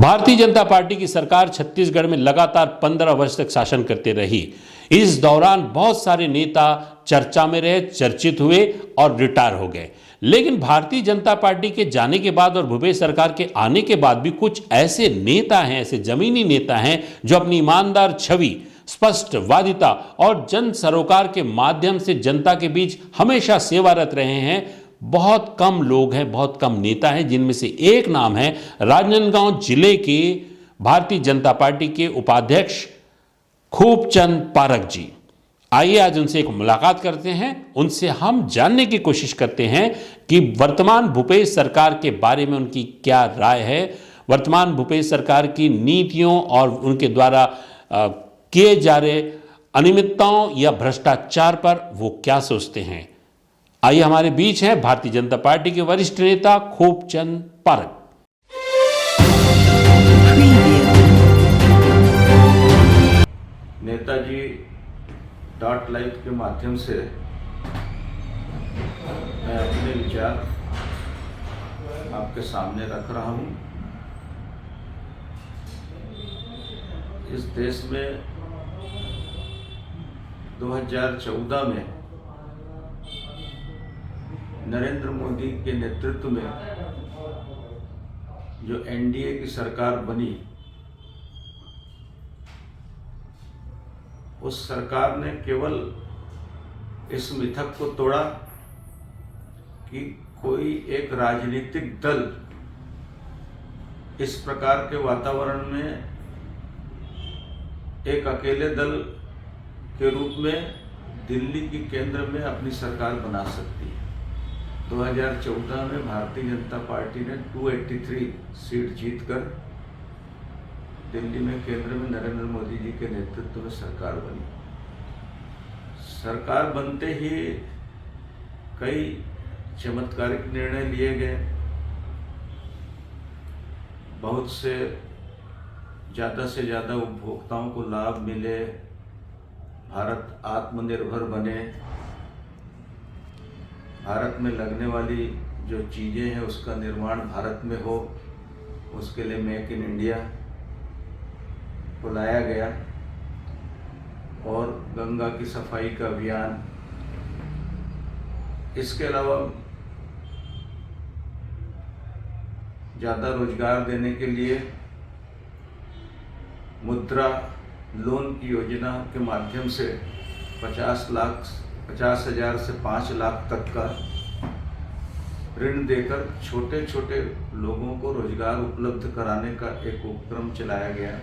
Bharatiya Janata party की सरकार छत्तीसगढ़ में लगातार 15 वर्ष तक शासन करते रही। इस दौरान बहुत सारे नेता चर्चा में रहे, चर्चित हुए और रिटायर हो गए। लेकिन भारतीय जनता पार्टी के जाने के बाद और भूपेश सरकार के आने के बाद भी कुछ ऐसे नेता हैं, ऐसे जमीनी नेता हैं जो अपनी ईमानदार छवि, स्पष्टवादिता और जन सरोकार के माध्यम से जनता के बीच हमेशा सेवारत रहे हैं। बहुत कम लोग हैं, बहुत कम नेता हैं, जिनमें से एक नाम है राजनांदगांव जिले के भारतीय जनता पार्टी के उपाध्यक्ष खूबचंद पारक जी। आइए आज उनसे एक मुलाकात करते हैं, उनसे हम जानने की कोशिश करते हैं कि वर्तमान भूपेश सरकार के बारे में उनकी क्या राय है, वर्तमान भूपेश सरकार की नीतियों और उनके द्वारा किए जा रहे अनियमितताओं या भ्रष्टाचार पर वो क्या सोचते हैं। आइए हमारे बीच हैं भारतीय जनता पार्टी के वरिष्ठ नेता Khubchand park. Netaji dot live के माध्यम से मैं अपने विचार आपके सामने रख रहा हूं। इस देश में 2014 में नरेंद्र मोदी के नेतृत्व में जो एनडीए की सरकार बनी, उस सरकार ने केवल इस मिथक को तोड़ा कि कोई एक राजनीतिक दल इस प्रकार के वातावरण में एक अकेले दल के रूप में दिल्ली की केंद्र में अपनी सरकार बना सकती है। 2014 में भारतीय जनता पार्टी ने 283 सीट जीतकर दिल्ली में केंद्र में नरेंद्र मोदी जी के नेतृत्व में सरकार बनी। सरकार बनते ही कई चमत्कारिक निर्णय लिए गए, बहुत से ज़्यादा उपभोक्ताओं को लाभ मिले, भारत आत्मनिर्भर बने, भारत में लगने वाली जो चीज़ें हैं उसका निर्माण भारत में हो, उसके लिए मेक इन इंडिया को लाया गया और गंगा की सफाई का अभियान। इसके अलावा ज़्यादा रोजगार देने के लिए मुद्रा लोन की योजना के माध्यम से 50,000 से 5 लाख तक का ऋण देकर छोटे छोटे लोगों को रोजगार उपलब्ध कराने का एक उपक्रम चलाया गया।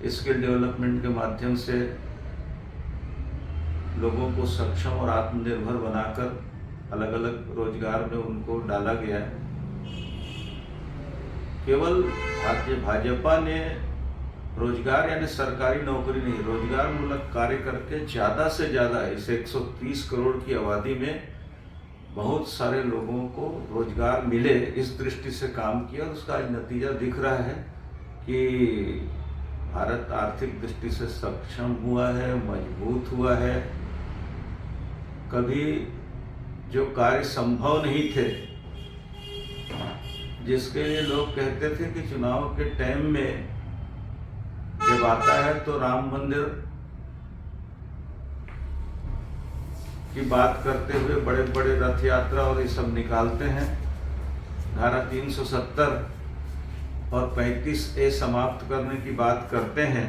स्किल डेवलपमेंट के माध्यम से लोगों को सक्षम और आत्मनिर्भर बनाकर अलग अलग रोजगार में उनको डाला गया। केवल भाजपा ने रोजगार यानी सरकारी नौकरी नहीं, रोजगार मूलक कार्य करके ज़्यादा से ज़्यादा इस 130 करोड़ की आबादी में बहुत सारे लोगों को रोजगार मिले, इस दृष्टि से काम किया। उसका आज नतीजा दिख रहा है कि भारत आर्थिक दृष्टि से सक्षम हुआ है, मजबूत हुआ है। कभी जो कार्य संभव नहीं थे, जिसके लिए लोग कहते थे कि चुनाव के टाइम में जब आता है तो राम मंदिर की बात करते हुए बड़े बड़े रथ यात्रा और ये सब निकालते हैं, धारा 370 और 35A समाप्त करने की बात करते हैं।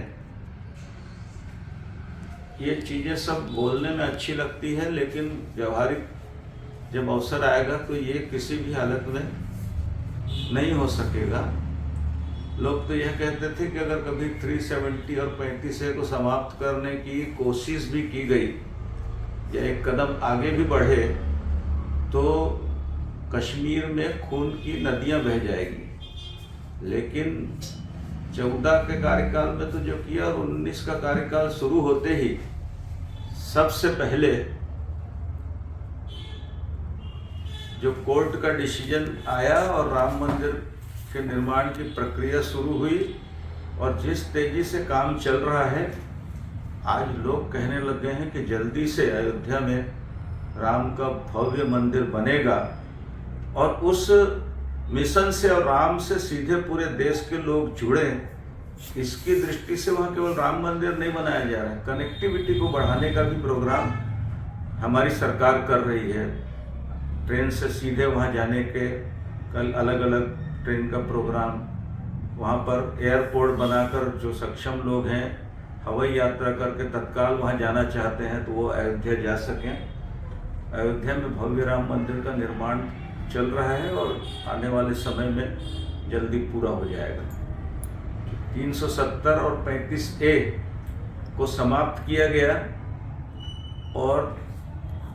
ये चीज़ें सब बोलने में अच्छी लगती है, लेकिन व्यवहारिक जब अवसर आएगा तो ये किसी भी हालत में नहीं हो सकेगा। लोग तो यह कहते थे कि अगर कभी 370 और 35A को समाप्त करने की कोशिश भी की गई या एक कदम आगे भी बढ़े तो कश्मीर में खून की नदियां बह जाएगी। लेकिन 14 के कार्यकाल में तो जो किया और 19 का कार्यकाल शुरू होते ही सबसे पहले जो कोर्ट का डिसीजन आया और राम मंदिर के निर्माण की प्रक्रिया शुरू हुई और जिस तेजी से काम चल रहा है, आज लोग कहने लग गए हैं कि जल्दी से अयोध्या में राम का भव्य मंदिर बनेगा और उस मिशन से और राम से सीधे पूरे देश के लोग जुड़े, इसकी दृष्टि से वहाँ केवल राम मंदिर नहीं बनाया जा रहा है, कनेक्टिविटी को बढ़ाने का भी प्रोग्राम हमारी सरकार कर रही है। ट्रेन से सीधे वहाँ जाने के कल अलग अलग ट्रेन का प्रोग्राम, वहाँ पर एयरपोर्ट बनाकर जो सक्षम लोग हैं हवाई यात्रा करके तत्काल वहाँ जाना चाहते हैं तो वो अयोध्या जा सकें। अयोध्या में भव्य राम मंदिर का निर्माण चल रहा है और आने वाले समय में जल्दी पूरा हो जाएगा। 370 और 35A को समाप्त किया गया और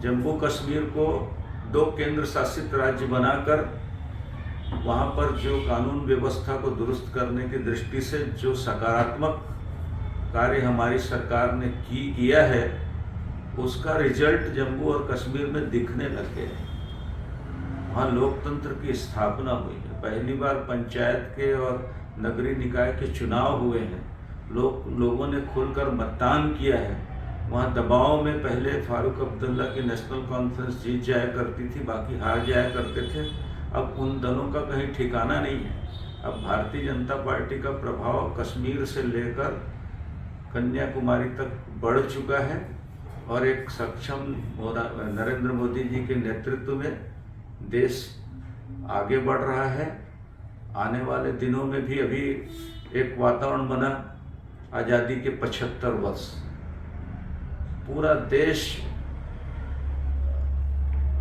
जम्मू कश्मीर को 2 केंद्र शासित राज्य बनाकर वहाँ पर जो कानून व्यवस्था को दुरुस्त करने की दृष्टि से जो सकारात्मक कार्य हमारी सरकार ने किया है, उसका रिजल्ट जम्मू और कश्मीर में दिखने लग गया है। वहाँ लोकतंत्र की स्थापना हुई है, पहली बार पंचायत के और नगरीय निकाय के चुनाव हुए हैं, लोगों ने खुलकर मतदान किया है। वहाँ दबाव में पहले फारूक अब्दुल्ला की नेशनल कॉन्फ्रेंस जीत जाया करती थी, बाकी हार जाया करते थे। अब उन दलों का कहीं ठिकाना नहीं है। अब भारतीय जनता पार्टी का प्रभाव कश्मीर से लेकर कन्याकुमारी तक बढ़ चुका है और एक सक्षम नरेंद्र मोदी जी के नेतृत्व में देश आगे बढ़ रहा है। आने वाले दिनों में भी अभी एक वातावरण बना, आज़ादी के 75 वर्ष, पूरा देश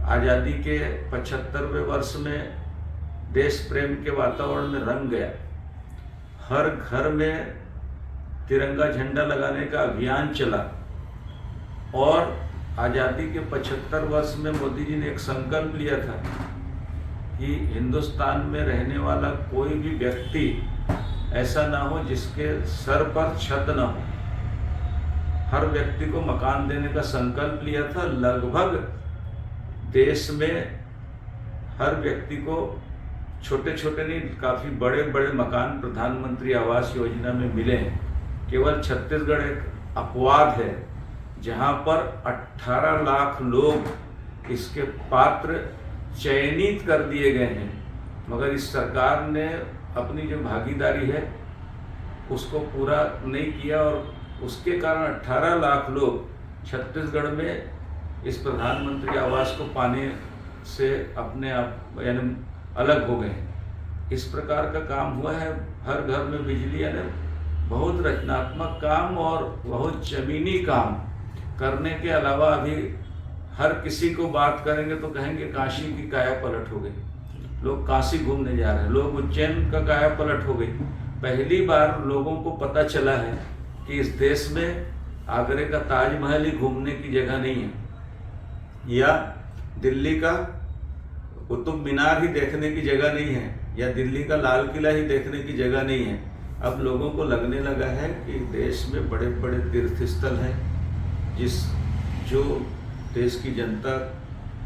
आज़ादी के 75वें वर्ष में देश प्रेम के वातावरण में रंग गया। हर घर में तिरंगा झंडा लगाने का अभियान चला और आज़ादी के 75 वर्ष में मोदी जी ने एक संकल्प लिया था कि हिंदुस्तान में रहने वाला कोई भी व्यक्ति ऐसा ना हो जिसके सर पर छत ना हो। हर व्यक्ति को मकान देने का संकल्प लिया था। लगभग देश में हर व्यक्ति को छोटे छोटे नहीं, काफ़ी बड़े बड़े मकान प्रधानमंत्री आवास योजना में मिले हैं। केवल छत्तीसगढ़ एक अपवाद है जहां पर 18 लाख लोग इसके पात्र चयनित कर दिए गए हैं, मगर इस सरकार ने अपनी जो भागीदारी है उसको पूरा नहीं किया और उसके कारण 18 लाख लोग छत्तीसगढ़ में इस प्रधानमंत्री आवास को पाने से अपने आप यानी अलग हो गए। इस प्रकार का काम हुआ है। हर घर में बिजली, यानी बहुत रचनात्मक काम और बहुत जमीनी काम करने के अलावा अभी हर किसी को बात करेंगे तो कहेंगे काशी की काया पलट हो गई। लोग काशी घूमने जा रहे हैं, लोग उज्जैन का काया पलट हो गई। पहली बार लोगों को पता चला है कि इस देश में आगरे का ताजमहल ही घूमने की जगह नहीं है या दिल्ली का कुतुब मीनार ही देखने की जगह नहीं है या दिल्ली का लाल किला ही देखने की जगह नहीं है। अब लोगों को लगने लगा है कि देश में बड़े बड़े तीर्थ स्थल हैं जो देश की जनता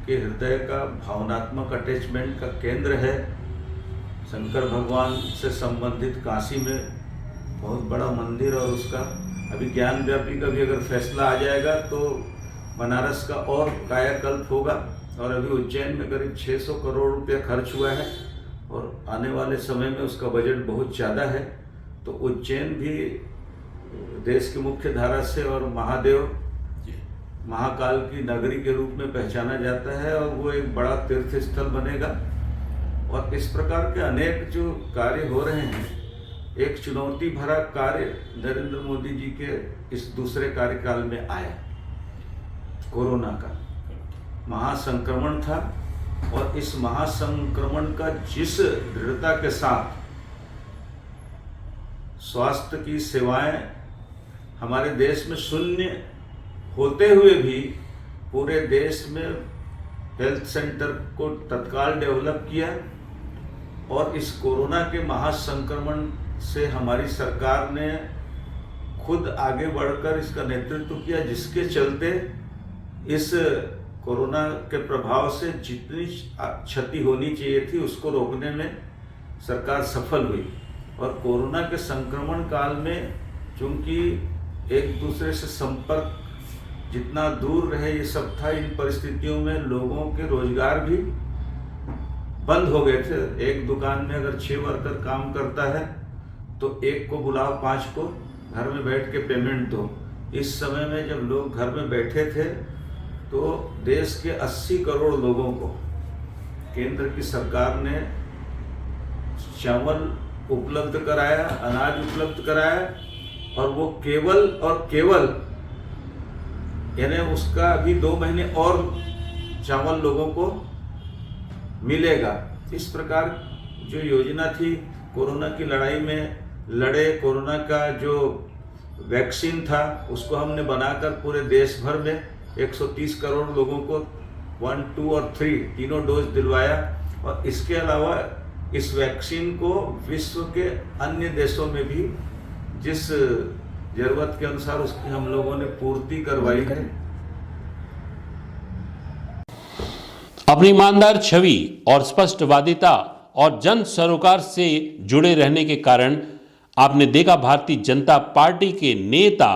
के हृदय का भावनात्मक अटैचमेंट का केंद्र है। शंकर भगवान से संबंधित काशी में बहुत बड़ा मंदिर और उसका अभी ज्ञान व्यापी का भी अगर फैसला आ जाएगा तो बनारस का और कायाकल्प होगा। और अभी उज्जैन में करीब 600 करोड़ रुपया खर्च हुआ है और आने वाले समय में उसका बजट बहुत ज़्यादा है। तो उज्जैन भी देश की मुख्य धारा से और महादेव महाकाल की नगरी के रूप में पहचाना जाता है और वो एक बड़ा तीर्थ स्थल बनेगा। और इस प्रकार के अनेक जो कार्य हो रहे हैं, एक चुनौती भरा कार्य नरेंद्र मोदी जी के इस दूसरे कार्यकाल में आया। कोरोना का महासंक्रमण था और इस महासंक्रमण का जिस दृढ़ता के साथ स्वास्थ्य की सेवाएं हमारे देश में शून्य होते हुए भी पूरे देश में हेल्थ सेंटर को तत्काल डेवलप किया और इस कोरोना के महासंक्रमण से हमारी सरकार ने खुद आगे बढ़कर इसका नेतृत्व किया, जिसके चलते इस कोरोना के प्रभाव से जितनी क्षति होनी चाहिए थी उसको रोकने में सरकार सफल हुई। और कोरोना के संक्रमण काल में चूंकि एक दूसरे से संपर्क जितना दूर रहे ये सब था, इन परिस्थितियों में लोगों के रोजगार भी बंद हो गए थे। एक दुकान में अगर 6 वर्कर काम करता है तो एक को बुलाओ, 5 को घर में बैठ के पेमेंट दो। इस समय में जब लोग घर में बैठे थे तो देश के 80 करोड़ लोगों को केंद्र की सरकार ने चावल उपलब्ध कराया, अनाज उपलब्ध कराया, और वो केवल और केवल यानी उसका अभी 2 महीने और चावल लोगों को मिलेगा। इस प्रकार जो योजना थी, कोरोना की लड़ाई में लड़े, कोरोना का जो वैक्सीन था उसको हमने बनाकर पूरे देश भर में 130 करोड़ लोगों को 1, 2 और 3 तीनों डोज दिलवाया। और इसके अलावा इस वैक्सीन को विश्व के अन्य देशों में भी जिस जरूरत के अनुसार उसकी हम लोगों ने पूर्ति करवाई है। अपनी ईमानदार छवि और स्पष्टवादिता और जन सरोकार से जुड़े रहने के कारण आपने देखा भारतीय जनता पार्टी के नेता,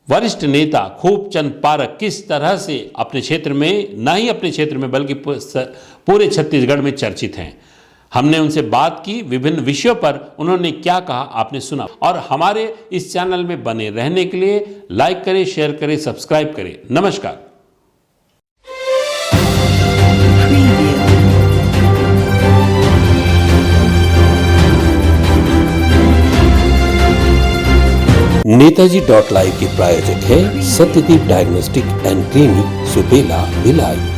वरिष्ठ नेता खूबचंद पारक किस तरह से अपने क्षेत्र में, न ही अपने क्षेत्र में बल्कि पूरे छत्तीसगढ़ में चर्चित हैं। हमने उनसे बात की, विभिन्न विषयों पर उन्होंने क्या कहा आपने सुना। और हमारे इस चैनल में बने रहने के लिए लाइक करें, शेयर करें, सब्सक्राइब करें। नमस्कार। नेताजी .live के प्रायोजक है Satyadeep diagnostic and clinic, Supela, Bhilai.